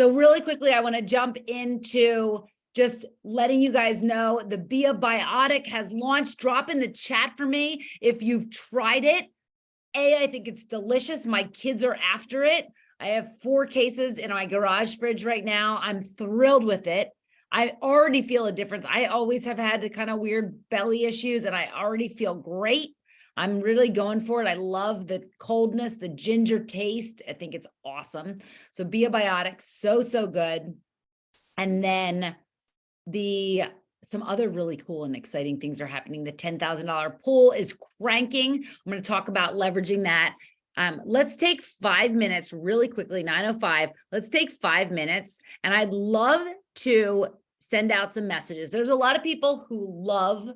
So really quickly, I want to jump into just letting you guys know the Biotic has launched. Drop in the chat for me if you've tried it. I think it's delicious. My kids are after it. I have 4 cases in my garage fridge right now. I'm thrilled with it. I already feel a difference. I always have had kind of weird belly issues, and I already feel great. I'm really going for it. I love the coldness, the ginger taste. I think it's awesome. So Biotic, so good. And then some other really cool and exciting things are happening. The $10,000 pool is cranking. I'm going to talk about leveraging that. Let's take 5 minutes really quickly, 9:05. Let's take 5 minutes. And I'd love to send out some messages. There's a lot of people who love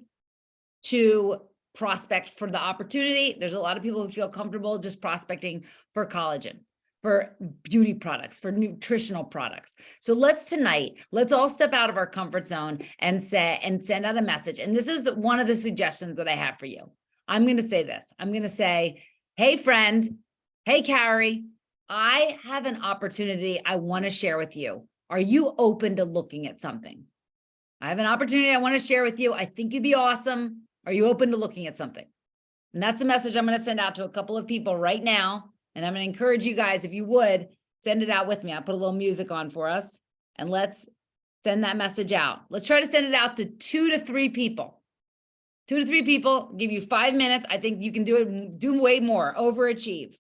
to prospect for the opportunity. There's a lot of people who feel comfortable just prospecting for collagen, for beauty products, for nutritional products. So let's all step out of our comfort zone and send out a message. And this is one of the suggestions that I have for you. I'm going to say this. I'm going to say, hey friend, hey Carrie, I have an opportunity I want to share with you. Are you open to looking at something? I have an opportunity I want to share with you. I think you'd be awesome. Are you open to looking at something? And that's a message I'm going to send out to a couple of people right now. And I'm going to encourage you guys, if you would, send it out with me. I'll put a little music on for us, and let's send that message out. Let's try to send it out to 2 to 3 people. 2 to 3 people, give you 5 minutes. I think you can do way more, overachieve.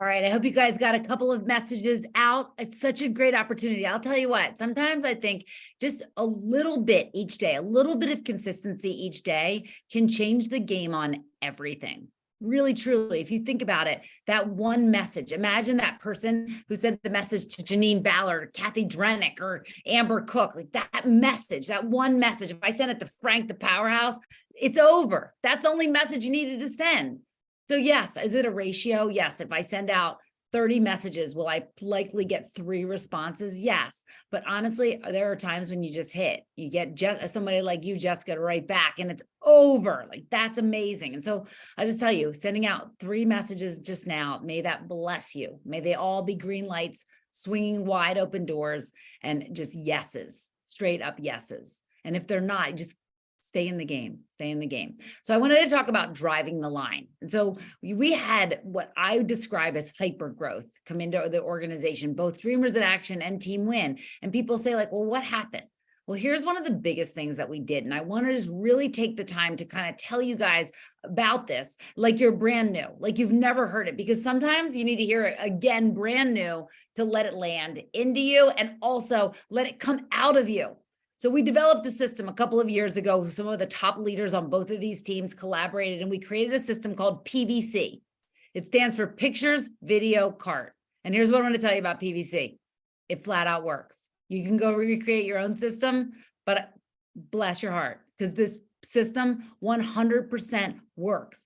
All right, I hope you guys got a couple of messages out. It's such a great opportunity. I'll tell you what, sometimes I think just a little bit each day, a little bit of consistency each day can change the game on everything. Really, truly, if you think about it, that one message, imagine that person who sent the message to Janine Ballard, Kathy Drennick, or Amber Cook, like that message, that one message. If I send it to Frank the Powerhouse, it's over. That's the only message you needed to send. So yes, is it a ratio? Yes. If I send out 30 messages, will I likely get 3 responses? Yes. But honestly, there are times when you just hit, you get somebody like you, Jessica, to write back, and it's over. Like, that's amazing. And so I just tell you, sending out 3 messages just now, may that bless you. May they all be green lights, swinging wide open doors, and just yeses, straight up yeses. And if they're not, just stay in the game, stay in the game. So I wanted to talk about driving the line. And so we had what I describe as hyper growth come into the organization, both Dreamers in Action and Team Win. And people say like, well, what happened? Well, here's one of the biggest things that we did. And I want to just really take the time to kind of tell you guys about this, like you're brand new, like you've never heard it, because sometimes you need to hear it again, brand new, to let it land into you and also let it come out of you. So we developed a system a couple of years ago. Some of the top leaders on both of these teams collaborated, and we created a system called PVC. It stands for Pictures, Video, Cart. And here's what I want to tell you about PVC. It flat out works. You can go recreate your own system, but bless your heart, because this system 100% works.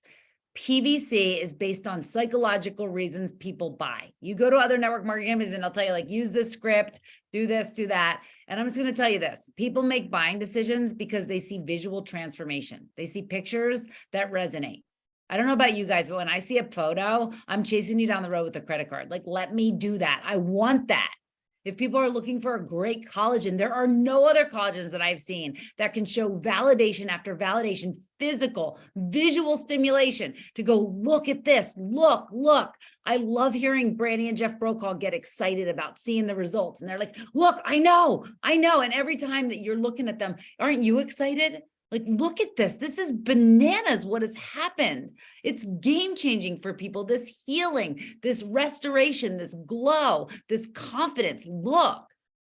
PVC is based on psychological reasons people buy. You go to other network marketing companies and they'll tell you, like, use this script, do this, do that. And I'm just going to tell you this. People make buying decisions because they see visual transformation. They see pictures that resonate. I don't know about you guys, but when I see a photo, I'm chasing you down the road with a credit card. Like, let me do that. I want that. If people are looking for a great collagen, there are no other collagens that I've seen that can show validation after validation, physical, visual stimulation to go, look at this, look. I love hearing Brandy and Jeff Brokaw get excited about seeing the results. And they're like, look, I know. And every time that you're looking at them, aren't you excited? Like, look at this. This is bananas what has happened. It's game-changing for people. This healing, this restoration, this glow, this confidence. Look.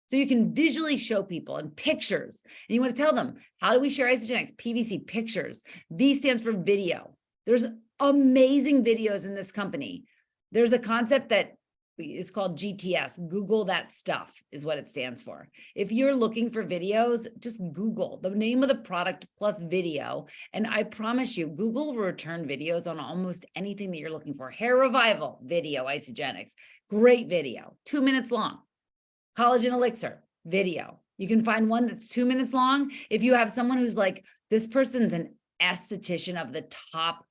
So you can visually show people in pictures. And you want to tell them, how do we share Isagenix? PVC pictures. V stands for video. There's amazing videos in this company. There's a concept that is called GTS. Google that stuff is what it stands for. If you're looking for videos, just Google the name of the product plus video. And I promise you, Google will return videos on almost anything that you're looking for. Hair revival video, Isagenix, great video, 2 minutes long. Collagen elixir video. You can find one that's 2 minutes long. If you have someone who's like, this person's an esthetician of the top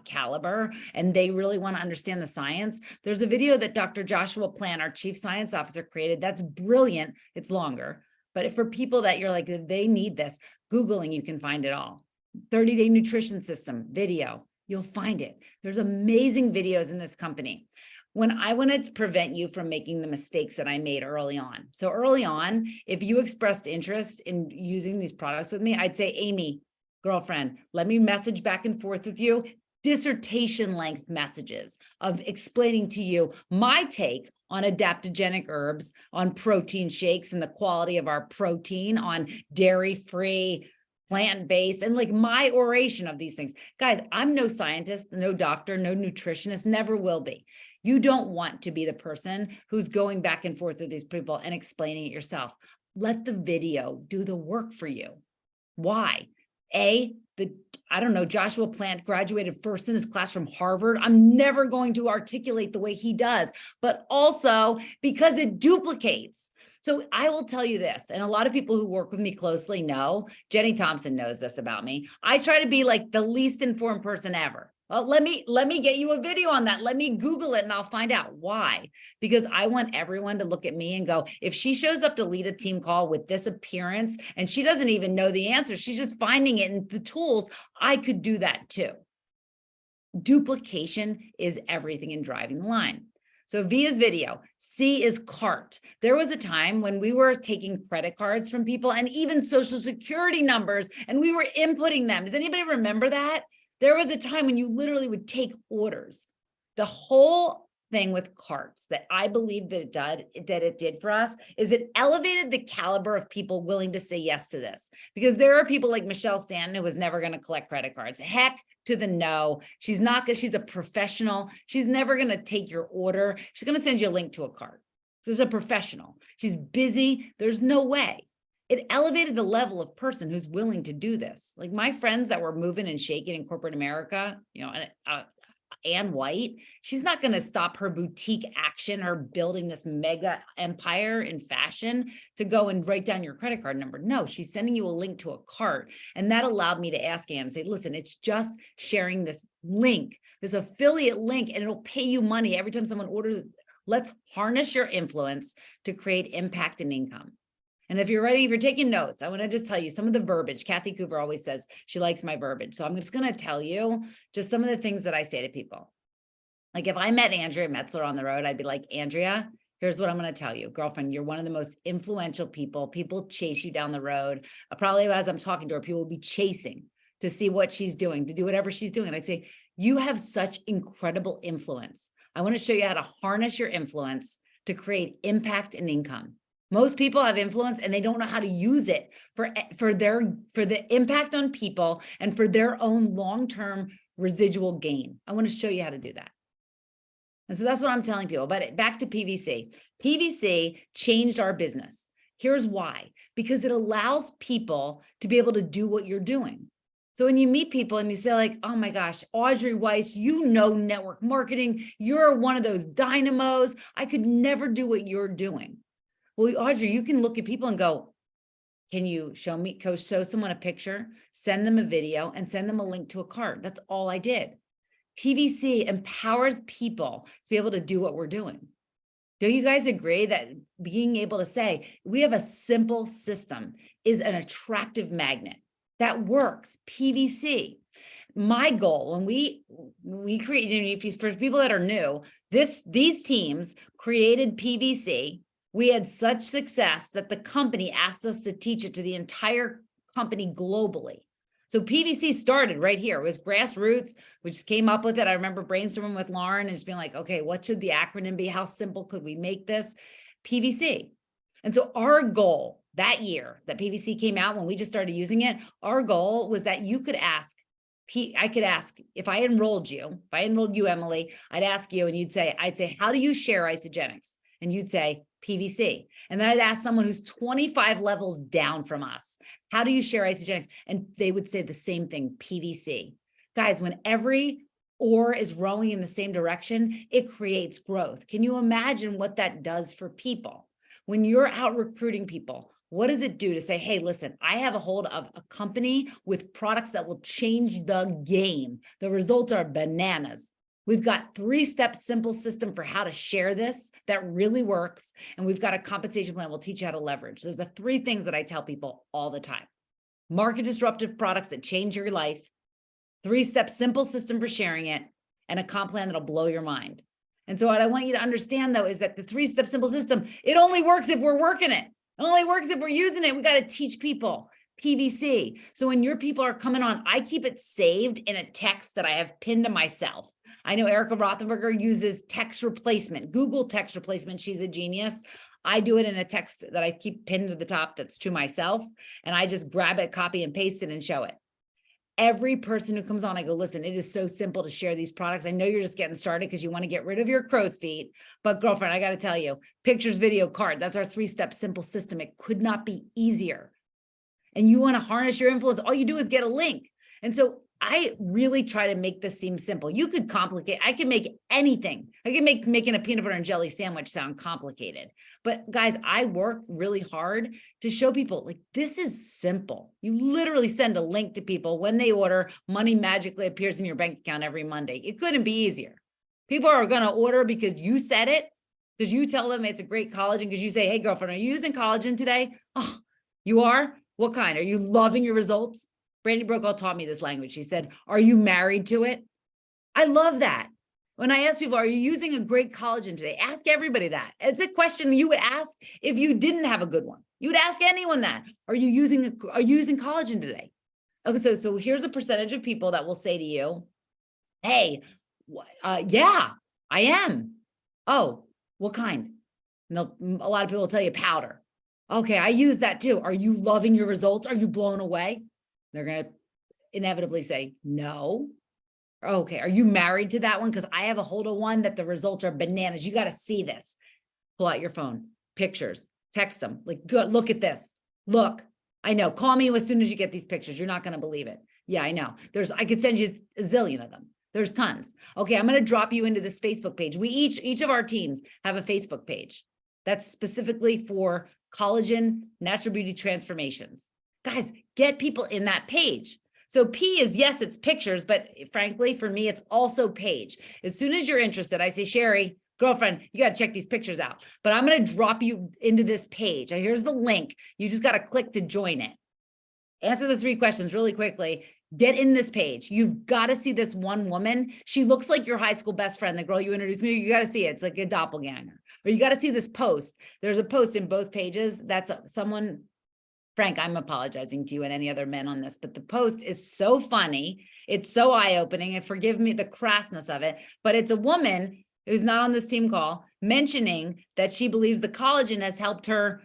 caliber, and they really want to understand the science, there's a video that Dr. Joshua Plant, our chief science officer, created. That's brilliant. It's longer, but for people that you're like, they need this, Googling, you can find it all. 30-day nutrition system video, you'll find it. There's amazing videos in this company. When I want to prevent you from making the mistakes that I made early on. So early on, if you expressed interest in using these products with me, I'd say, Amy, girlfriend, let me message back and forth with you, dissertation length messages of explaining to you my take on adaptogenic herbs, on protein shakes and the quality of our protein, on dairy-free, plant-based, and like my oration of these things. Guys, I'm no scientist, no doctor, no nutritionist, never will be. You don't want to be the person who's going back and forth with these people and explaining it yourself. Let the video do the work for you. Why? I don't know, Joshua Plant graduated first in his class from Harvard. I'm never going to articulate the way he does, but also because it duplicates. So I will tell you this, and a lot of people who work with me closely know, Jenny Thompson knows this about me. I try to be like the least informed person ever. Well, let me get you a video on that. Let me Google it and I'll find out why. Because I want everyone to look at me and go, if she shows up to lead a team call with this appearance and she doesn't even know the answer, she's just finding it in the tools, I could do that too. Duplication is everything in driving the line. So V is video, C is cart. There was a time when we were taking credit cards from people and even social security numbers, and we were inputting them. Does anybody remember that? There was a time when you literally would take orders. The whole thing with carts that I believe that it did for us is it elevated the caliber of people willing to say yes to this. Because there are people like Michelle Stanton who was never going to collect credit cards. Heck to the no. She's not, because she's a professional. She's never going to take your order. She's going to send you a link to a cart. So she's a professional. She's busy. There's no way. It elevated the level of person who's willing to do this. Like my friends that were moving and shaking in corporate America, you know, Ann White, she's not going to stop her boutique action, her building this mega empire in fashion to go and write down your credit card number. No, she's sending you a link to a cart. And that allowed me to ask Ann and say, listen, it's just sharing this link, this affiliate link, and it'll pay you money every time someone orders. Let's harness your influence to create impact and income. And if you're ready, if you're taking notes, I want to just tell you some of the verbiage. Kathy Cooper always says she likes my verbiage. So I'm just going to tell you just some of the things that I say to people. Like if I met Andrea Metzler on the road, I'd be like, Andrea, here's what I'm going to tell you. Girlfriend, you're one of the most influential people. People chase you down the road. Probably as I'm talking to her, people will be chasing to see what she's doing, to do whatever she's doing. And I'd say, you have such incredible influence. I want to show you how to harness your influence to create impact and income. Most people have influence and they don't know how to use it for the impact on people and for their own long-term residual gain. I want to show you how to do that. And so that's what I'm telling people. But back to PVC. PVC changed our business. Here's why, because it allows people to be able to do what you're doing. So when you meet people and you say like, oh my gosh, Audrey Weiss, you know network marketing, you're one of those dynamos. I could never do what you're doing. Well, Audrey, you can look at people and go, can you show someone a picture, send them a video, and send them a link to a card? That's all I did. PVC empowers people to be able to do what we're doing. Don't you guys agree that being able to say, we have a simple system is an attractive magnet that works? PVC. My goal when we created, for people that are new, these teams created PVC. We had such success that the company asked us to teach it to the entire company globally. So PVC started right here. It was grassroots. We just came up with it. I remember brainstorming with Lauren and just being like, okay, what should the acronym be? How simple could we make this? PVC. And so our goal that year that PVC came out, when we just started using it, our goal was that you could ask, I could ask, if I enrolled you, Emily, I'd ask you and I'd say, how do you share Isagenix? And you'd say PVC. And then I'd ask someone who's 25 levels down from us, how do you share Isagenix? And they would say the same thing, PVC. Guys, when every oar is rowing in the same direction, it creates growth. Can you imagine what that does for people? When you're out recruiting people, what does it do to say, hey, listen, I have a hold of a company with products that will change the game. The results are bananas. We've got 3-step simple system for how to share this that really works. And we've got a compensation plan. We'll teach you how to leverage. Those are the 3 things that I tell people all the time. Market disruptive products that change your life, 3-step simple system for sharing it, and a comp plan that'll blow your mind. And so what I want you to understand though, is that the 3-step simple system, it only works if we're working it. It only works if we're using it. We got to teach people PVC. So when your people are coming on, I keep it saved in a text that I have pinned to myself. I know Erica Rothenberger uses text replacement, Google text replacement. She's a genius. I do it in a text that I keep pinned to the top that's to myself. And I just grab it, copy and paste it and show it. Every person who comes on, I go, listen, it is so simple to share these products. I know you're just getting started because you want to get rid of your crow's feet, but girlfriend, I got to tell you, pictures, video, card, that's our 3-step simple system. It could not be easier. And you want to harness your influence, all you do is get a link. And so I really try to make this seem simple. You could complicate. I can make anything. I can make making a peanut butter and jelly sandwich sound complicated. But guys, I work really hard to show people like this is simple. You literally send a link to people when they order, money magically appears in your bank account every Monday. It couldn't be easier. People are going to order because you said it, because you tell them it's a great collagen, because you say, hey girlfriend, are you using collagen today? Oh, you are? What kind? Are you loving your results? Brandy Brokaw taught me this language. She said, are you married to it? I love that. When I ask people, are you using a great collagen today? Ask everybody that. It's a question you would ask if you didn't have a good one. You would ask anyone that. Are you using collagen today? Okay, so here's a percentage of people that will say to you, hey, yeah, I am. Oh, what kind? And a lot of people will tell you powder. Okay, I use that too. Are you loving your results? Are you blown away? They're going to inevitably say, no. Okay, are you married to that one? Because I have a hold of one that the results are bananas. You got to see this. Pull out your phone, pictures, text them. Like, good, look at this. Look, I know. Call me as soon as you get these pictures. You're not going to believe it. Yeah, I know. I could send you a zillion of them. There's tons. Okay, I'm going to drop you into this Facebook page. We each of our teams have a Facebook page that's specifically for collagen, natural beauty transformations. Guys, get people in that page. So P is, yes, it's pictures, but frankly, for me, it's also page. As soon as you're interested, I say, Sherry, girlfriend, you got to check these pictures out. But I'm going to drop you into this page. Here's the link. You just got to click to join it. Answer the 3 questions really quickly. Get in this page. You've got to see this one woman. She looks like your high school best friend, the girl you introduced me to. You got to see it. It's like a doppelganger. Or you got to see this post. There's a post in both pages. That's someone... Frank, I'm apologizing to you and any other men on this, but the post is so funny. It's so eye-opening, and forgive me the crassness of it, but it's a woman who's not on this team call mentioning that she believes the collagen has helped her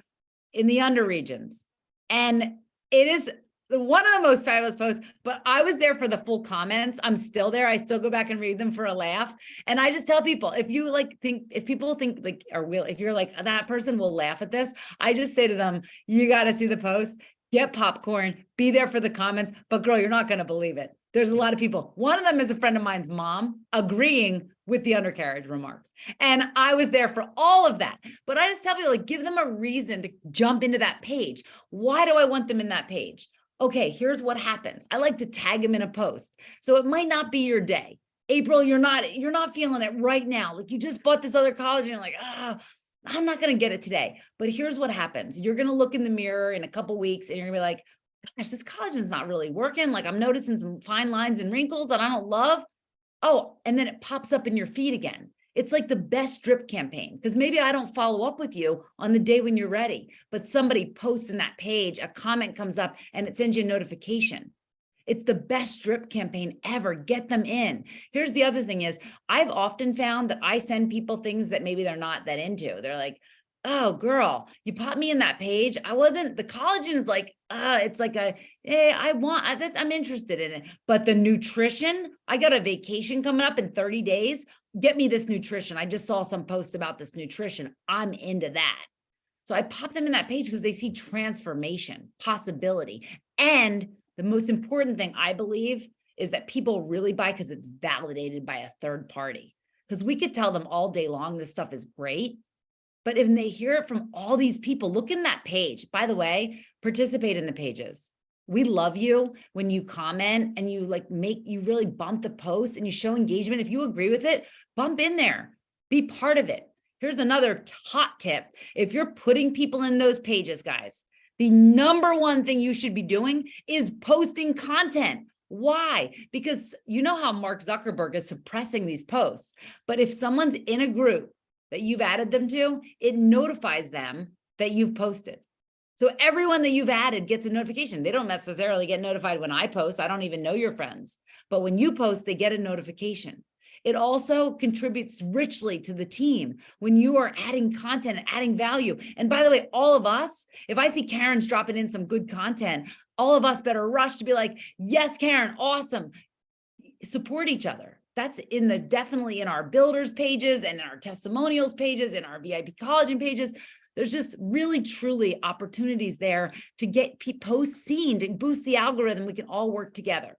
in the under regions. And it is one of the most fabulous posts, but I was there for the full comments. I'm still there. I still go back and read them for a laugh. And I just tell people, if you like if people think like, if you're like, that person will laugh at this, I just say to them, you got to see the post, get popcorn, be there for the comments. But girl, you're not going to believe it. There's a lot of people. One of them is a friend of mine's mom agreeing with the undercarriage remarks. And I was there for all of that. But I just tell people, like, give them a reason to jump into that page. Why do I want them in that page? Okay, here's what happens. I like to tag them in a post. So it might not be your day. April, you're not feeling it right now. Like you just bought this other college and you're like, I'm not going to get it today. But here's what happens. You're going to look in the mirror in a couple weeks and you're gonna be like, gosh, this collagen is not really working. Like I'm noticing some fine lines and wrinkles that I don't love. Oh, and then it pops up in your feed again. It's like the best drip campaign because maybe I don't follow up with you on the day when you're ready, but somebody posts in that page, a comment comes up and it sends you a notification. It's the best drip campaign ever. Get them in. Here's the other thing is I've often found that I send people things that maybe they're not that into. They're like, oh girl, you popped me in that page. The collagen is like, it's like I'm interested in it. But the nutrition, I got a vacation coming up in 30 days. Get me this nutrition. I just saw some post about this nutrition. I'm into that. So I pop them in that page because they see transformation, possibility. And the most important thing I believe is that people really buy because it's validated by a third party. Because we could tell them all day long, this stuff is great. But if they hear it from all these people, look in that page. By the way, participate in the pages. We love you when you comment and you you really bump the post and you show engagement. If you agree with it, bump in there, be part of it. Here's another hot tip. If you're putting people in those pages, guys, the number one thing you should be doing is posting content. Why? Because you know how Mark Zuckerberg is suppressing these posts. But if someone's in a group that you've added them to, it notifies them that you've posted. So everyone that you've added gets a notification. They don't necessarily get notified when I post. I don't even know your friends. But when you post, they get a notification. It also contributes richly to the team when you are adding content and adding value. And by the way, all of us, if I see Karen's dropping in some good content, all of us better rush to be like, yes, Karen, awesome. Support each other. That's definitely in our builders pages and in our testimonials pages, in our VIP collagen pages. There's just really, truly opportunities there to get posts seen, to boost the algorithm. We can all work together.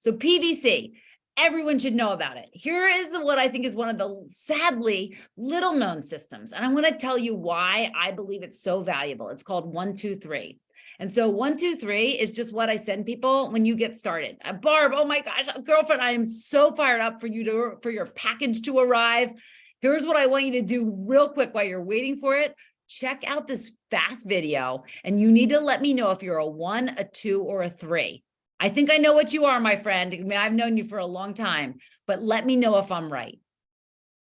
So PVC, everyone should know about it. Here is what I think is one of the sadly little known systems. And I'm going to tell you why I believe it's so valuable. It's called 1, 2, 3. And so 1, 2, 3 is just what I send people when you get started. Barb, oh my gosh, girlfriend, I am so fired up for your package to arrive. Here's what I want you to do real quick while you're waiting for it. Check out this fast video and you need to let me know if you're a 1, a 2, or a 3. I think I know what you are, my friend. I mean, I've known you for a long time, but let me know if I'm right.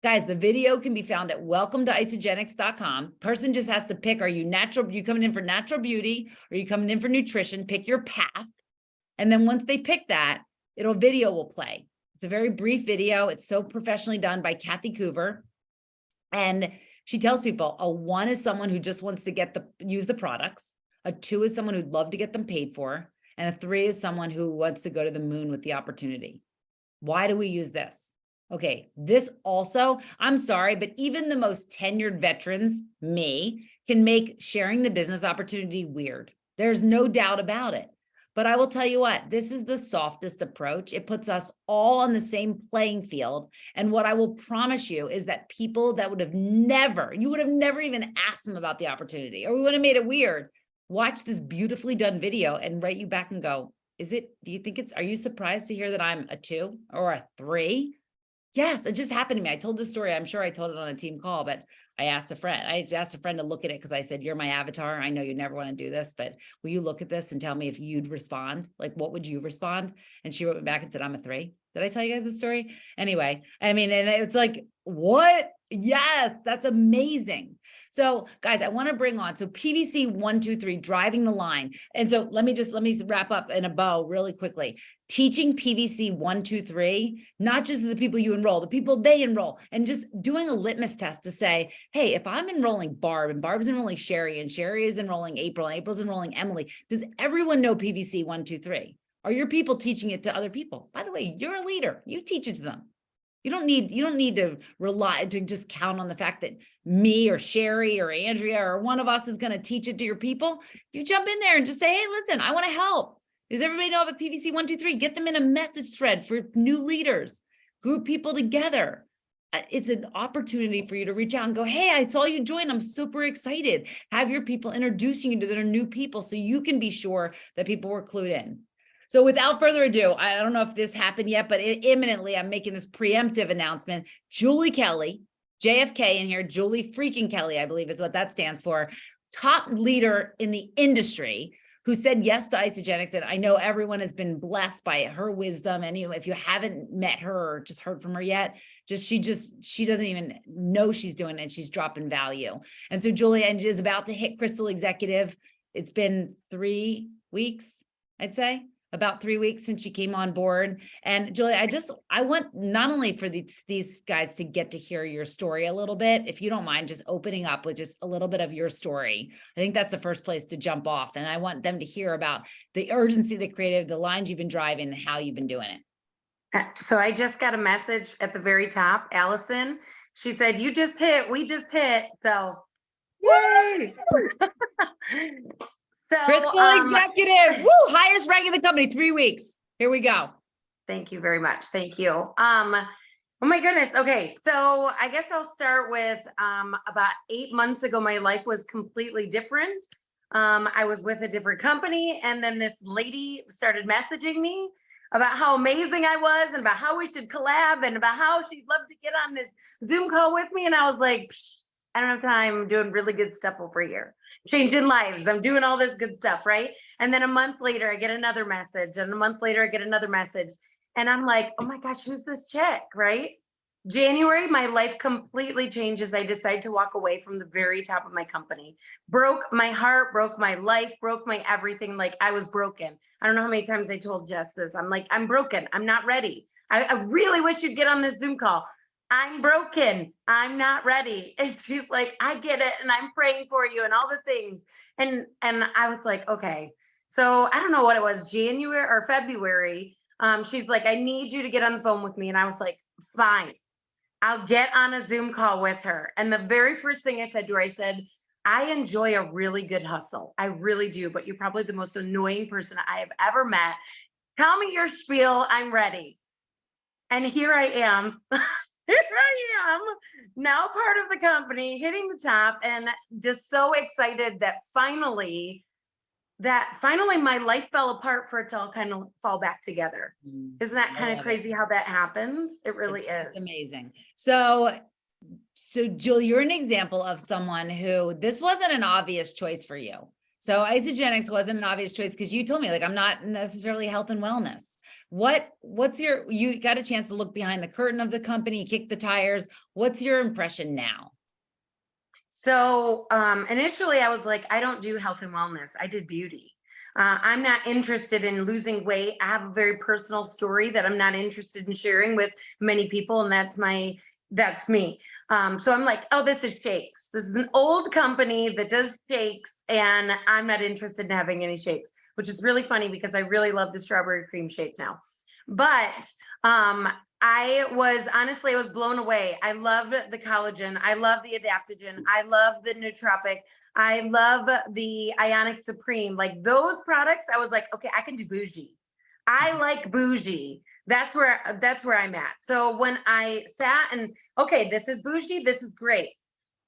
Guys, the video can be found at welcome-to-isagenix.com. Person just has to pick, are you coming in for natural beauty? Or are you coming in for nutrition? Pick your path. And then once they pick that, video will play. It's a very brief video. It's so professionally done by Kathy Coover. And she tells people a 1 is someone who just wants to use the products. A 2 is someone who'd love to get them paid for. And a 3 is someone who wants to go to the moon with the opportunity. Why do we use this? Okay, this also, I'm sorry, but even the most tenured veterans, me, can make sharing the business opportunity weird. There's no doubt about it. But I will tell you what, this is the softest approach. It puts us all on the same playing field. And what I will promise you is that people that you would have never even asked them about the opportunity, or we would have made it weird, watch this beautifully done video and write you back and go, are you surprised to hear that I'm a 2 or a 3? Yes, it just happened to me. I told this story. I'm sure I told it on a team call, but I asked a friend to look at it because I said, you're my avatar. I know you never want to do this, but will you look at this and tell me if you'd respond? Like, what would you respond? And she wrote me back and said, I'm a 3. Did I tell you guys the story? Anyway, I mean, and it's like, what? Yes, that's amazing. So guys, I want to bring on, so PVC 1, 2, 3, driving the line. And so let me wrap up in a bow really quickly. Teaching PVC 1, 2, 3, not just the people you enroll, the people they enroll, and just doing a litmus test to say, hey, if I'm enrolling Barb and Barb's enrolling Sherry and Sherry is enrolling April and April's enrolling Emily, does everyone know PVC 1, 2, 3? Are your people teaching it to other people? By the way, you're a leader. You teach it to them. You don't need to rely to just count on the fact that me or Sherry or Andrea or one of us is going to teach it to your people. You jump in there and just say, hey, listen, I want to help. Does everybody know about PVC 1, 2, 3? Get them in a message thread for new leaders, group people together. It's an opportunity for you to reach out and go, hey, I saw you join. I'm super excited. Have your people introducing you to their new people so you can be sure that people were clued in. So without further ado, I don't know if this happened yet, but imminently I'm making this preemptive announcement. Julie Kelly, JFK in here, Julie freaking Kelly, I believe is what that stands for, top leader in the industry who said yes to Isagenix. And I know everyone has been blessed by her wisdom. And if you haven't met her or just heard from her yet, she doesn't even know she's doing it. She's dropping value. And so Julie is about to hit Crystal Executive. It's been 3 weeks, I'd say. About 3 weeks since she came on board. And Julie, I want not only for these guys to get to hear your story a little bit, if you don't mind just opening up with just a little bit of your story. I think that's the first place to jump off. And I want them to hear about the urgency that created, the lines you've been driving, and how you've been doing it. So I just got a message at the very top, Allison. She said, we just hit. So yay! So, Crystal Executive, woo, highest rank in the company, 3 weeks. Here we go. Thank you very much. Thank you. Oh my goodness. Okay. So I guess I'll start with, about 8 months ago, my life was completely different. I was with a different company, and then this lady started messaging me about how amazing I was and about how we should collab and about how she'd love to get on this Zoom call with me. And I was like, I don't have time. I'm doing really good stuff over here, changing lives. I'm doing all this good stuff, right? And then a month later, I get another message, and a month later, I get another message, and I'm like, oh my gosh, who's this chick, right? January, my life completely changes. I decide to walk away from the very top of my company. Broke my heart, broke my life, broke my everything. Like I was broken. I don't know how many times I told Jess this. I'm like, I'm broken. I'm not ready. I really wish you'd get on this Zoom call. I'm broken. I'm not ready. And she's like, I get it. And I'm praying for you and all the things. And I was like, okay. So I don't know what it was, January or February. She's like, I need you to get on the phone with me. And I was like, fine, I'll get on a Zoom call with her. And the very first thing I said to her, I said, I enjoy a really good hustle. I really do. But you're probably the most annoying person I have ever met. Tell me your spiel. I'm ready. And here I am. Here I am, now part of the company, hitting the top, and just so excited that finally my life fell apart for it to all kind of fall back together. Isn't that kind of crazy how that happens? It really is. It's amazing. So Jill, you're an example of someone who this wasn't an obvious choice for you. So Isagenix wasn't an obvious choice because you told me, like, I'm not necessarily health and wellness. You got a chance to look behind the curtain of the company, kick the tires. What's your impression now? So initially I was like, I don't do health and wellness. I did beauty. I'm not interested in losing weight. I have a very personal story that I'm not interested in sharing with many people. And that's me. So I'm like, oh, this is shakes. This is an old company that does shakes, and I'm not interested in having any shakes, which is really funny because I really love the strawberry cream shake now. But I was blown away. I love the collagen. I love the adaptogen. I love the nootropic. I love the Ionic Supreme. Like those products, I was like, okay, I can do bougie. I like bougie. That's where I'm at. So when I sat and, okay, this is bougie. This is great.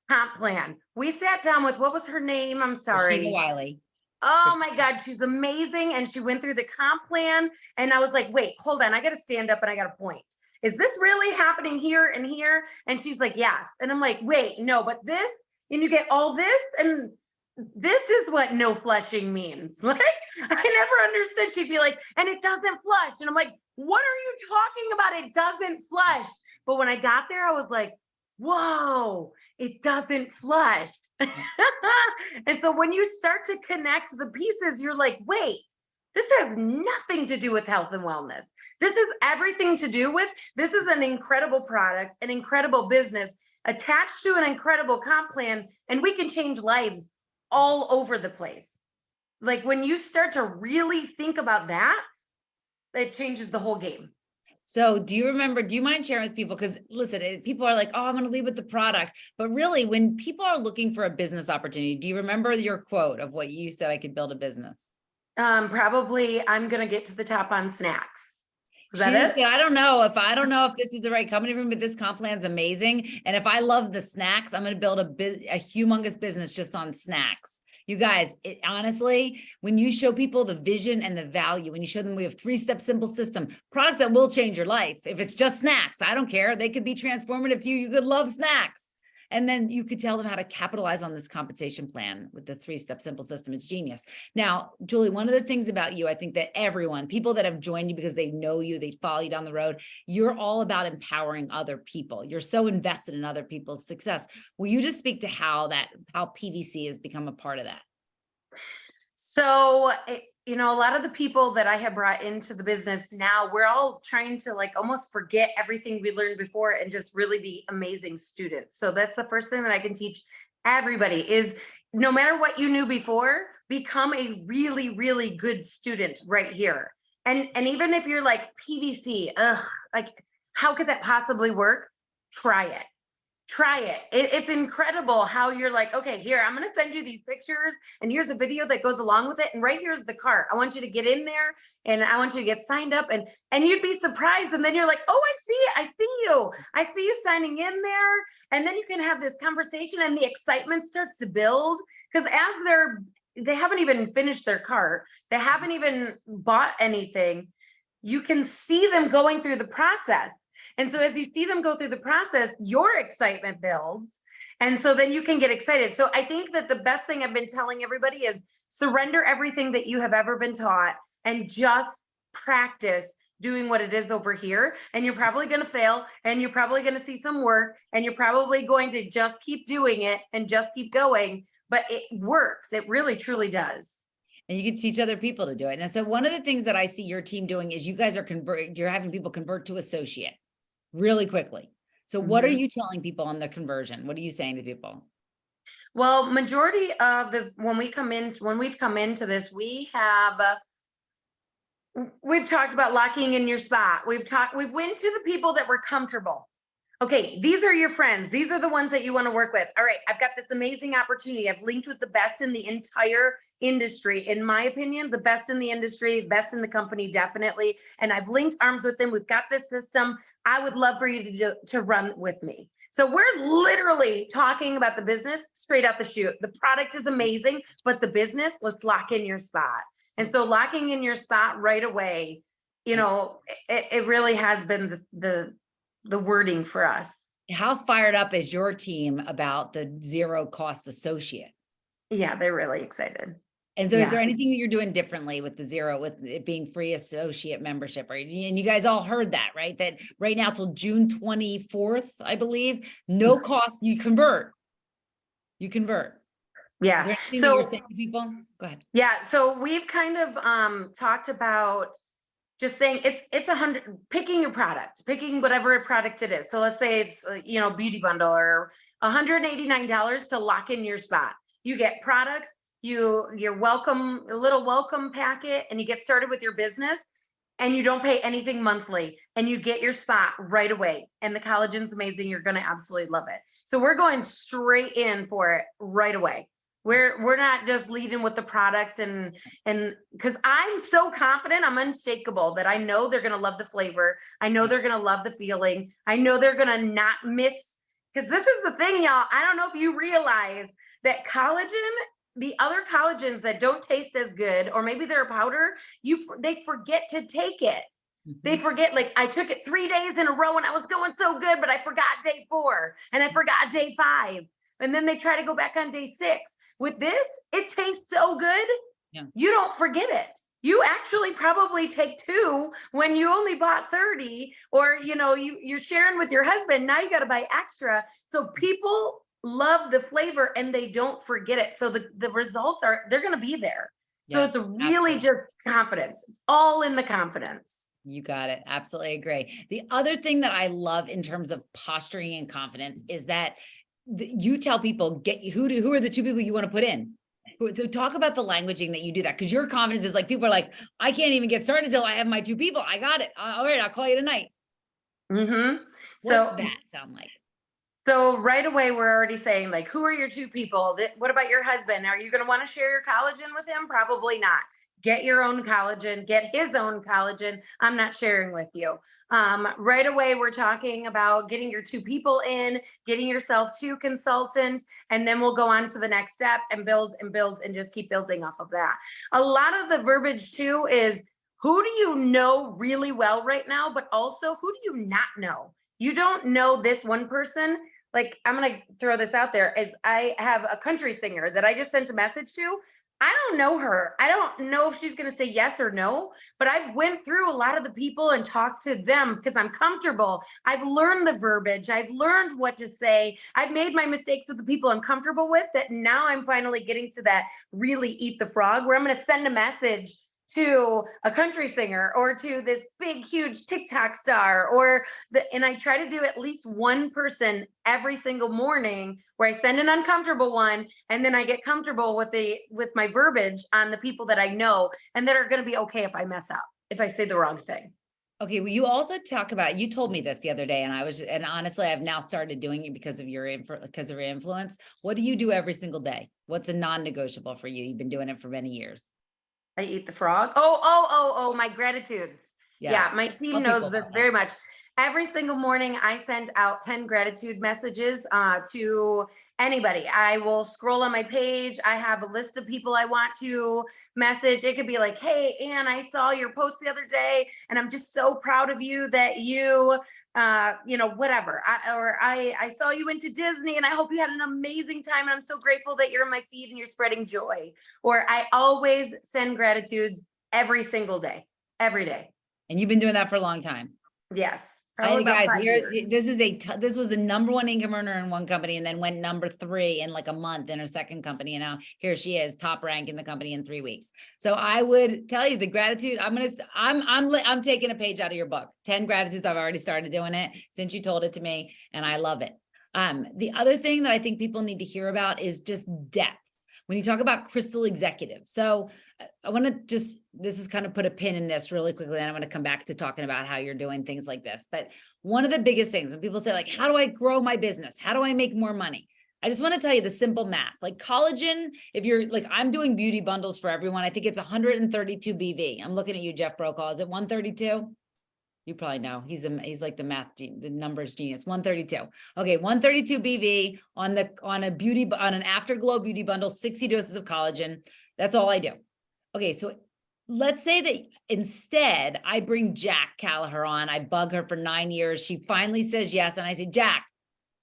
Comp plan. We sat down with, what was her name? I'm sorry. Rashida Wiley. Oh my God, she's amazing. And she went through the comp plan. And I was like, wait, hold on. I got to stand up and I got a point. Is this really happening here and here? And she's like, yes. And I'm like, wait, no, but this, and you get all this, and this is what no flushing means. Like, I never understood. She'd be like, and it doesn't flush. And I'm like, what are you talking about? It doesn't flush. But when I got there, I was like, whoa, it doesn't flush. And so when you start to connect the pieces, you're like, wait, this has nothing to do with health and wellness. This is everything to do with, this is an incredible product, an incredible business attached to an incredible comp plan, and we can change lives all over the place. Like when you start to really think about that, it changes the whole game. So do you mind sharing with people? Because listen, people are like, oh, I'm going to lead with the product. But really, when people are looking for a business opportunity, do you remember your quote of what you said, I could build a business? Probably I'm going to get to the top on snacks. Is that it? I don't know if this is the right company for me, but this comp plan's amazing. And if I love the snacks, I'm going to build a humongous business just on snacks. You guys, honestly, when you show people the vision and the value, when you show them we have 3-step simple system, products that will change your life. If it's just snacks, I don't care. They could be transformative to you. You could love snacks. And then you could tell them how to capitalize on this compensation plan with the 3-step simple system. It's genius. Now, Julie, one of the things about you, I think that people that have joined you because they know you, they follow you down the road, you're all about empowering other people. You're so invested in other people's success. Will you just speak to how PVC has become a part of that? So, a lot of the people that I have brought into the business now, we're all trying to like almost forget everything we learned before and just really be amazing students. So that's the first thing that I can teach everybody is no matter what you knew before, become a really, really good student right here. And even if you're like PVC, like how could that possibly work? Try it. It's incredible how you're like, okay, here, I'm going to send you these pictures and here's a video that goes along with it. And right here's the cart. I want you to get in there and I want you to get signed up and you'd be surprised. And then you're like, oh, I see it. I see you. I see you signing in there. And then you can have this conversation and the excitement starts to build because they haven't even finished their cart. They haven't even bought anything. You can see them going through the process. And so as you see them go through the process, your excitement builds. And so then you can get excited. So I think that the best thing I've been telling everybody is surrender everything that you have ever been taught and just practice doing what it is over here. And you're probably going to fail and you're probably going to see some work and you're probably going to just keep doing it and just keep going. But it works. It really, truly does. And you can teach other people to do it. And so one of the things that I see your team doing is you guys are you're having people convert to associate really quickly. So what are you telling people on the conversion? What are you saying to people? Well, majority of when we've come into this, we've talked about locking in your spot. We've went to the people that were comfortable. Okay, these are your friends. These are the ones that you want to work with. All right, I've got this amazing opportunity. I've linked with the best in the entire industry. In my opinion, the best in the industry, best in the company, definitely. And I've linked arms with them. We've got this system. I would love for you to run with me. So we're literally talking about the business straight out the chute. The product is amazing, but the business, let's lock in your spot. And so locking in your spot right away, it really has been the wording for us. How fired up is your team about the zero cost associate? Yeah, they're really excited. And so is there anything that you're doing differently with the zero, with it being free associate membership, right? And you guys all heard that, right? That right now till June 24th, I believe, no cost, you convert. Yeah. Is there anything that you're saying to people? Go ahead. Yeah. So we've kind of talked about just saying it's 100, picking your product, picking whatever product it is. So let's say it's, beauty bundle or $189 to lock in your spot. You get products, you're welcome, a little welcome packet, and you get started with your business and you don't pay anything monthly and you get your spot right away. And the collagen's amazing. You're going to absolutely love it. So we're going straight in for it right away. We're not just leading with the product and because I'm so confident, I'm unshakable that I know they're going to love the flavor. I know they're going to love the feeling. I know they're going to not miss, because this is the thing, y'all. I don't know if you realize that collagen, the other collagens that don't taste as good, or maybe they're a powder, they forget to take it. They forget, like I took it 3 days in a row and I was going so good, but I forgot day 4 and I forgot day 5. And then they try to go back on day 6. With this, it tastes so good. Yeah. You don't forget it. You actually probably take 2 when you only bought 30, or, you're sharing with your husband. Now you got to buy extra. So people love the flavor and they don't forget it. So the results they're going to be there. So Yes, it's really absolutely. just confidence. It's all in the confidence. You got it. Absolutely agree. The other thing that I love in terms of posturing and confidence is that you tell people who are the two people you want to put in. So talk about the languaging that you do that, because your confidence is like, people are like, I can't even get started until I have my two people. I got it. All right, I'll call you tonight. Mm-hmm. What's So that sound like? So right away, we're already saying, like, who are your two people? What about your husband? Are you going to want to share your collagen with him? Probably not. Get your own collagen, get his own collagen. I'm not sharing with you. Right away, we're talking about getting your two people in, getting yourself two consultants, and then we'll go on to the next step and build and just keep building off of that. A lot of the verbiage too is, who do you know really well right now, but also who do you not know? You don't know this one person. Like, I'm going to throw this out there, is I have a country singer that I just sent a message to. I don't know her. I don't know if she's going to say yes or no, but I've went through a lot of the people and talked to them because I'm comfortable. I've learned the verbiage. I've learned what to say. I've made my mistakes with the people I'm comfortable with, that now I'm finally getting to that really eat the frog, where I'm going to send a message to a country singer or to this big, huge TikTok star, and I try to do at least one person every single morning, where I send an uncomfortable one, and then I get comfortable with my verbiage on the people that I know and that are going to be okay if I mess up, if I say the wrong thing. Okay, well, you also talk about, you told me this the other day, and honestly, I've now started doing it because of your influence. What do you do every single day? What's a non-negotiable for you? You've been doing it for many years. I eat the frog. Oh, my gratitudes. Yeah, Yes. my team Tell knows people this about that. very much. Every single morning, I send out 10 gratitude messages to anybody. I will scroll on my page. I have a list of people I want to message. It could be like, hey, Ann, I saw your post the other day, and I'm just so proud of you that you, whatever. I saw you into Disney, and I hope you had an amazing time. And I'm so grateful that you're in my feed and you're spreading joy. Or I always send gratitudes every single day, every day. And you've been doing that for a long time. Yes, probably about Guys, 5 here, years. this was the number one income earner in one company, and then went number 3 in like a month in her second company. And now here she is, top rank in the company in 3 weeks. So I would tell you the gratitude. I'm taking a page out of your book. 10 gratitudes. I've already started doing it since you told it to me, and I love it. The other thing that I think people need to hear about is just depth. When you talk about crystal executive. So I want to this is kind of put a pin in this really quickly. And I'm going to come back to talking about how you're doing things like this. But one of the biggest things when people say, like, how do I grow my business? How do I make more money? I just want to tell you the simple math. Like collagen, if you're like, I'm doing beauty bundles for everyone. I think it's 132 BV. I'm looking at you, Jeff Brokaw. Is it 132? You probably know. He's like the numbers genius. 132. Okay, 132 BV on an Afterglow beauty bundle, 60 doses of collagen. That's all I do. Okay, so let's say that instead I bring Jack Callagher on. I bug her for 9 years. She finally says yes, and I say, Jack,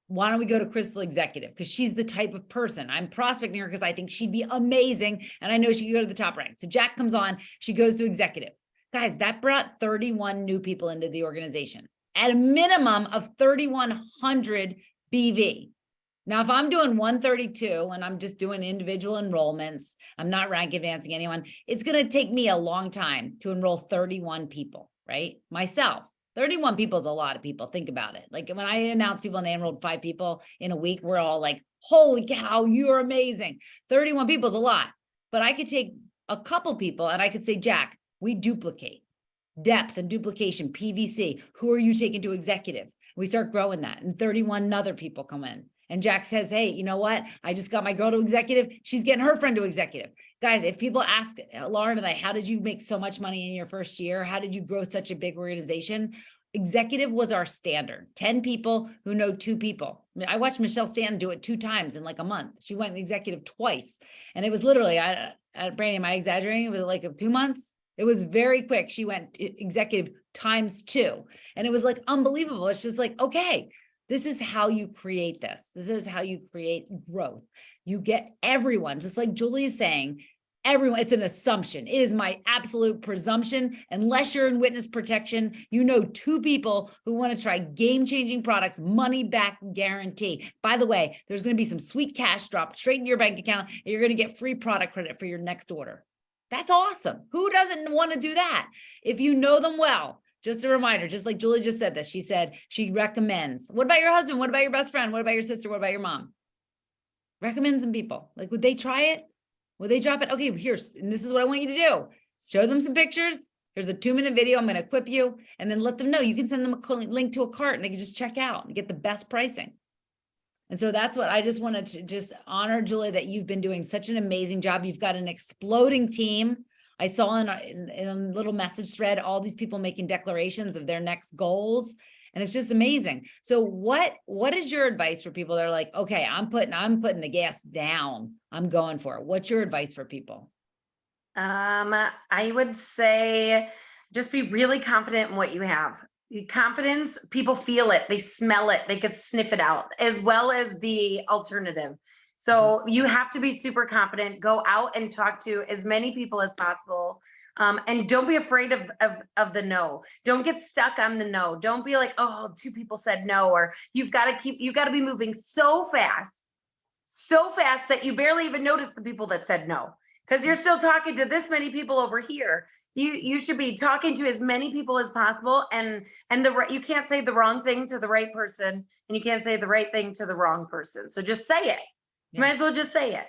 why don't we go to Crystal Executive? Because she's the type of person I'm prospecting her, because I think she'd be amazing, and I know she could go to the top rank. So Jack comes on. She goes to Executive. Guys, that brought 31 new people into the organization at a minimum of 3,100 BV. Now, if I'm doing 132 and I'm just doing individual enrollments, I'm not rank advancing anyone, it's going to take me a long time to enroll 31 people, right? Myself. 31 people is a lot of people. Think about it. Like when I announce people and they enrolled 5 people in a week, we're all like, holy cow, you're amazing. 31 people is a lot. But I could take a couple people and I could say, Jack, we duplicate depth and duplication, PVC. Who are you taking to executive? We start growing that, and 31 other people come in. And Jack says, hey, you know what? I just got my girl to executive. She's getting her friend to executive. Guys, if people ask Lauren and I, how did you make so much money in your first year? How did you grow such a big organization? Executive was our standard. 10 people who know 2 people. I mean, I watched Michelle Stanton do it 2 times in like a month. She went executive twice. And it was literally, Brandy, am I exaggerating? It was like 2 months. It was very quick. She went executive times 2. And it was like unbelievable. It's just like, okay, this is how you create this. This is how you create growth. You get everyone, just like Julie is saying, Everyone, it's an assumption. It is my absolute presumption. Unless you're in witness protection, you know 2 people who want to try game-changing products, money back guarantee. By the way, there's going to be some sweet cash dropped straight into your bank account, and you're going to get free product credit for your next order. That's awesome. Who doesn't want to do that? If you know them well. Just a reminder, just like Julie just said this, she said she recommends. What about your husband? What about your best friend? What about your sister? What about your mom? Recommend some people. Like, would they try it? Would they drop it? Okay, here's, and this is what I want you to do. Show them some pictures. Here's a 2-minute video. I'm going to equip you, and then let them know. You can send them a link to a cart and they can just check out and get the best pricing. And so that's what I just wanted to just honor, Julie, that you've been doing such an amazing job. You've got an exploding team. I saw in a little message thread, all these people making declarations of their next goals. And it's just amazing. So what is your advice for people that are like, okay, I'm putting the gas down. I'm going for it. What's your advice for people? I would say just be really confident in what you have. The confidence, people feel it, they smell it, they could sniff it out, as well as the alternative. So you have to be super confident, go out and talk to as many people as possible. And don't be afraid of the no. Don't get stuck on the no. Don't be like, oh, 2 people said no, or you got to be moving so fast that you barely even notice the people that said no, because you're still talking to this many people over here. You should be talking to as many people as possible, and you can't say the wrong thing to the right person, and you can't say the right thing to the wrong person. So just say it. You might as well just say it.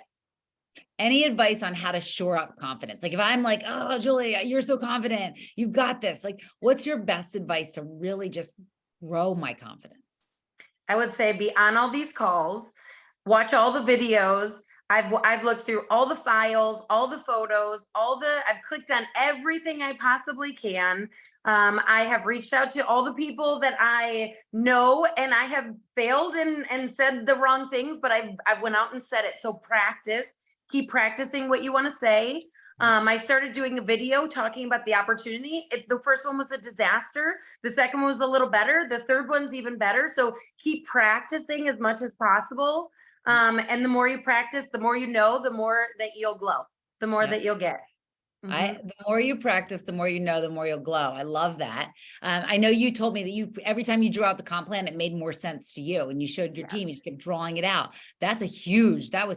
Any advice on how to shore up confidence? Like if I'm like, oh, Julie, you're so confident, you've got this. Like, what's your best advice to really just grow my confidence? I would say be on all these calls, watch all the videos. I've looked through all the files, all the photos, I've clicked on everything I possibly can. I have reached out to all the people that I know, and I have failed and said the wrong things, but I went out and said it. So keep practicing what you want to say. I started doing a video talking about the opportunity. The first one was a disaster. The second one was a little better. The third one's even better. So keep practicing as much as possible. And the more you practice, the more you know, the more that you'll glow, the more that you'll get. The more you practice, the more you know, the more you'll glow. I love that. I know you told me that every time you drew out the comp plan, it made more sense to you, and you showed your team, you just kept drawing it out. That was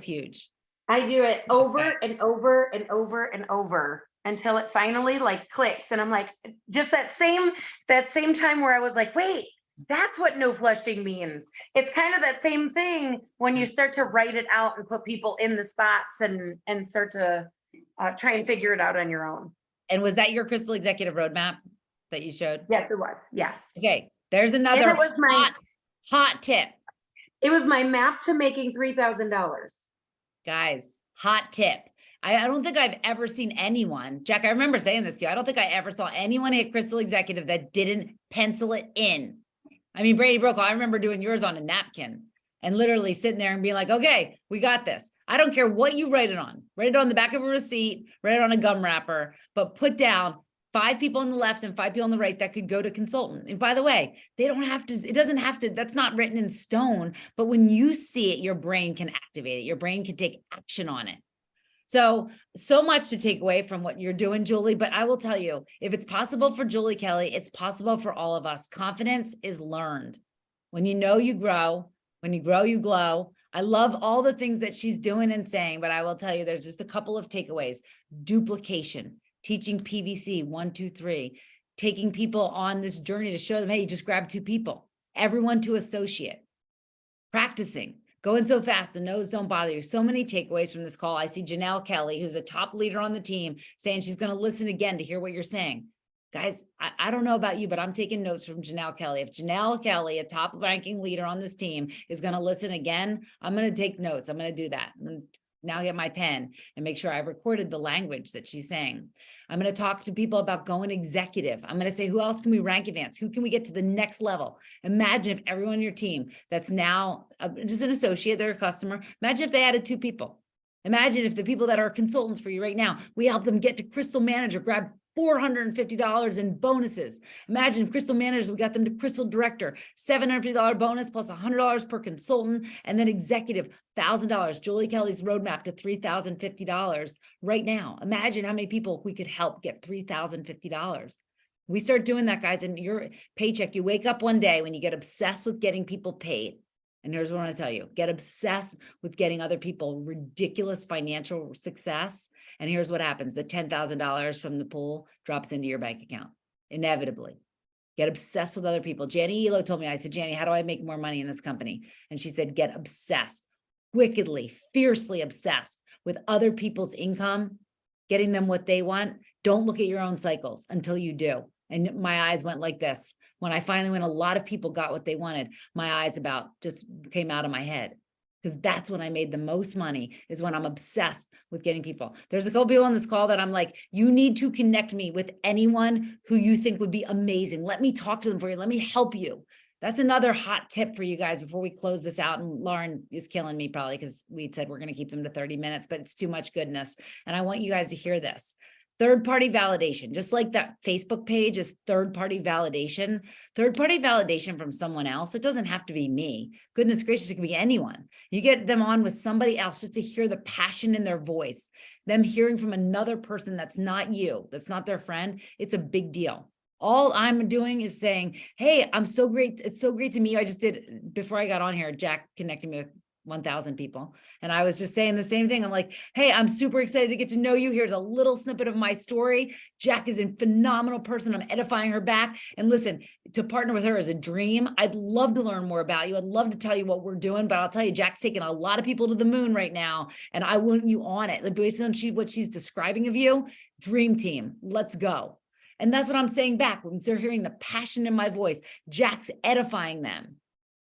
huge. I do it over and over and over and over until it finally like clicks. And I'm like, just that same time where I was like, wait, that's what no flushing means. It's kind of that same thing when you start to write it out and put people in the spots and start to try and figure it out on your own. And was that your Crystal Executive Roadmap that you showed? Yes, it was. Yes. Okay. There's another it was hot tip. It was my map to making $3,000. Guys, hot tip. I don't think I've ever seen anyone, Jack, I remember saying this to you. I don't think I ever saw anyone hit Crystal Executive that didn't pencil it in. I mean, Brady Brokaw, I remember doing yours on a napkin and literally sitting there and being like, okay, we got this. I don't care what you write it on the back of a receipt, write it on a gum wrapper, but put down 5 people on the left and 5 people on the right that could go to consultant. And by the way, it doesn't have to, that's not written in stone, but when you see it, your brain can activate it. Your brain can take action on it. So much to take away from what you're doing, Julie, but I will tell you, if it's possible for Julie Kelly, it's possible for all of us. Confidence is learned. When you know, you grow. When you grow, you glow. I love all the things that she's doing and saying, but I will tell you, there's just a couple of takeaways. Duplication, teaching PVC 1, 2, 3, taking people on this journey to show them, hey, you just grab 2 people, everyone to associate, practicing, going so fast, the no's don't bother you. So many takeaways from this call. I see Janelle Kelly, who's a top leader on the team, saying she's going to listen again to hear what you're saying. Guys, I don't know about you, but I'm taking notes from Janelle Kelly. If Janelle Kelly, a top ranking leader on this team, is going to listen again, I'm going to take notes. I'm going to do that. I'm going to now get my pen and make sure I recorded the language that she's saying. I'm going to talk to people about going executive. I'm going to say, who else can we rank advance? Who can we get to the next level? Imagine if everyone on your team that's now just an associate, they're a customer. Imagine if they added 2 people. Imagine if the people that are consultants for you right now, we help them get to Crystal Manager, grab $450 in bonuses. Imagine Crystal managers, we got them to Crystal director, $750 bonus plus $100 per consultant, and then executive, $1,000. Julie Kelly's roadmap to $3,050 right now. Imagine how many people we could help get $3,050. We start doing that, guys, and your paycheck, you wake up one day when you get obsessed with getting people paid. And here's what I want to tell you, get obsessed with getting other people ridiculous financial success. And here's what happens. The $10,000 from the pool drops into your bank account, inevitably. Get obsessed with other people. Janie Elo told me, I said, Janie, how do I make more money in this company? And she said, get obsessed, wickedly, fiercely obsessed with other people's income, getting them what they want. Don't look at your own cycles until you do. And my eyes went like this. When a lot of people got what they wanted, my eyes about just came out of my head. Because that's when I made the most money, is when I'm obsessed with getting people. There's a couple people on this call that I'm like, you need to connect me with anyone who you think would be amazing. Let me talk to them for you. Let me help you. That's another hot tip for you guys before we close this out. And Lauren is killing me probably because we said we're going to keep them to 30 minutes, but it's too much goodness. And I want you guys to hear this. Third-party validation, just like that Facebook page is third-party validation from someone else. It doesn't have to be me. Goodness gracious, it can be anyone. You get them on with somebody else just to hear the passion in their voice, them hearing from another person that's not you, that's not their friend. It's a big deal. All I'm doing is saying, hey, I'm so great. It's so great to meet you. I just did, before I got on here, Jack connected me with 1,000 people. And I was just saying the same thing. I'm like, hey, I'm super excited to get to know you. Here's a little snippet of my story. Jack is a phenomenal person. I'm edifying her back. And listen, to partner with her is a dream. I'd love to learn more about you. I'd love to tell you what we're doing, but I'll tell you, Jack's taking a lot of people to the moon right now. And I want you on it. Based on what she's describing of you, dream team, let's go. And that's what I'm saying back when they're hearing the passion in my voice. Jack's edifying them.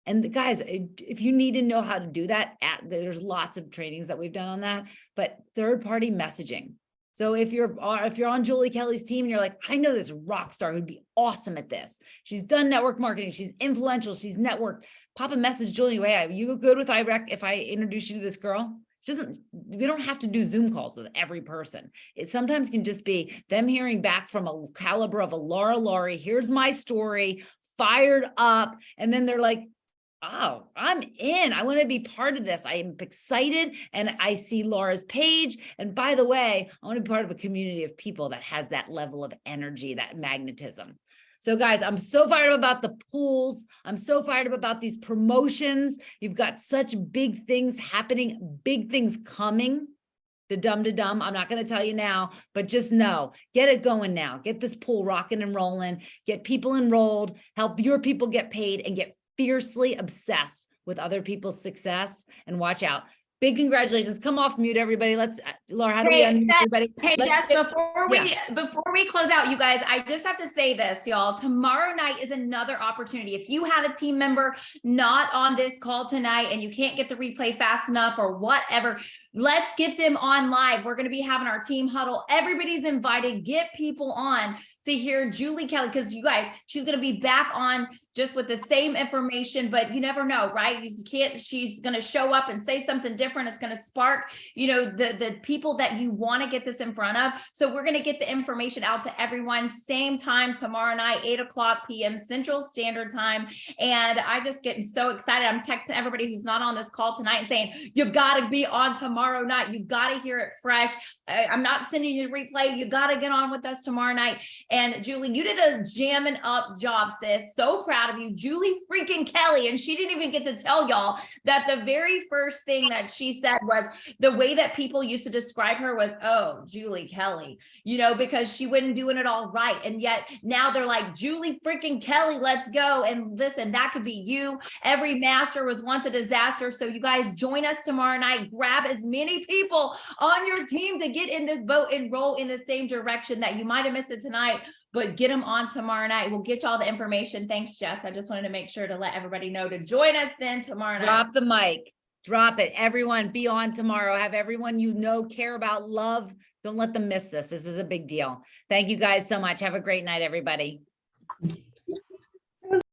And guys, if you need to know how to do that, there's lots of trainings that we've done on that, but third-party messaging. So if you're on Julie Kelly's team and you're like, I know this rock star who'd be awesome at this. She's done network marketing. She's influential. She's networked. Pop a message, Julie, hey, you good with if I introduce you to this girl? We don't have to do Zoom calls with every person. It sometimes can just be them hearing back from a caliber of a Laura Laurie. Here's my story, fired up. And then they're like, oh, I'm in. I want to be part of this. I am excited. And I see Laura's page. And by the way, I want to be part of a community of people that has that level of energy, that magnetism. So guys, I'm so fired up about the pools. I'm so fired up about these promotions. You've got such big things happening, big things coming. Da-dum. I'm not going to tell you now, but just know, get it going now. Get this pool rocking and rolling, get people enrolled, help your people get paid, and get fiercely obsessed with other people's success. And watch out. Big congratulations. Come off mute, everybody. Laura, how do we unmute everybody? Hey, Jess, before we close out, you guys, I just have to say this, y'all. Tomorrow night is another opportunity. If you had a team member not on this call tonight and you can't get the replay fast enough or whatever, let's get them on live. We're going to be having our team huddle. Everybody's invited. Get people on to hear Julie Kelly, because you guys, she's going to be back on just with the same information, but you never know, right? You can't, she's going to show up and say something different. It's going to spark, the people that you want to get this in front of. So we're going to get the information out to everyone. Same time tomorrow night, 8:00 p.m. Central Standard Time. And I just getting so excited. I'm texting everybody who's not on this call tonight and saying, you got to be on tomorrow night. You got to hear it fresh. I'm not sending you the replay. You got to get on with us tomorrow night. And Julie, you did a jamming up job, sis. So proud of you. Julie freaking Kelly. And she didn't even get to tell y'all that the very first thing that she said was the way that people used to describe her was, oh, Julie Kelly, because she wasn't doing it all right. And yet now they're like, Julie freaking Kelly, let's go. And listen, that could be you. Every master was once a disaster. So you guys join us tomorrow night. Grab as many people on your team to get in this boat and roll in the same direction that you might have missed it tonight, but get them on tomorrow night. We'll get you all the information. Thanks, Jess. I just wanted to make sure to let everybody know to join us then tomorrow night. Drop the mic. Drop it. Everyone be on tomorrow. Have everyone care about, love. Don't let them miss this. This is a big deal. Thank you guys so much. Have a great night, everybody.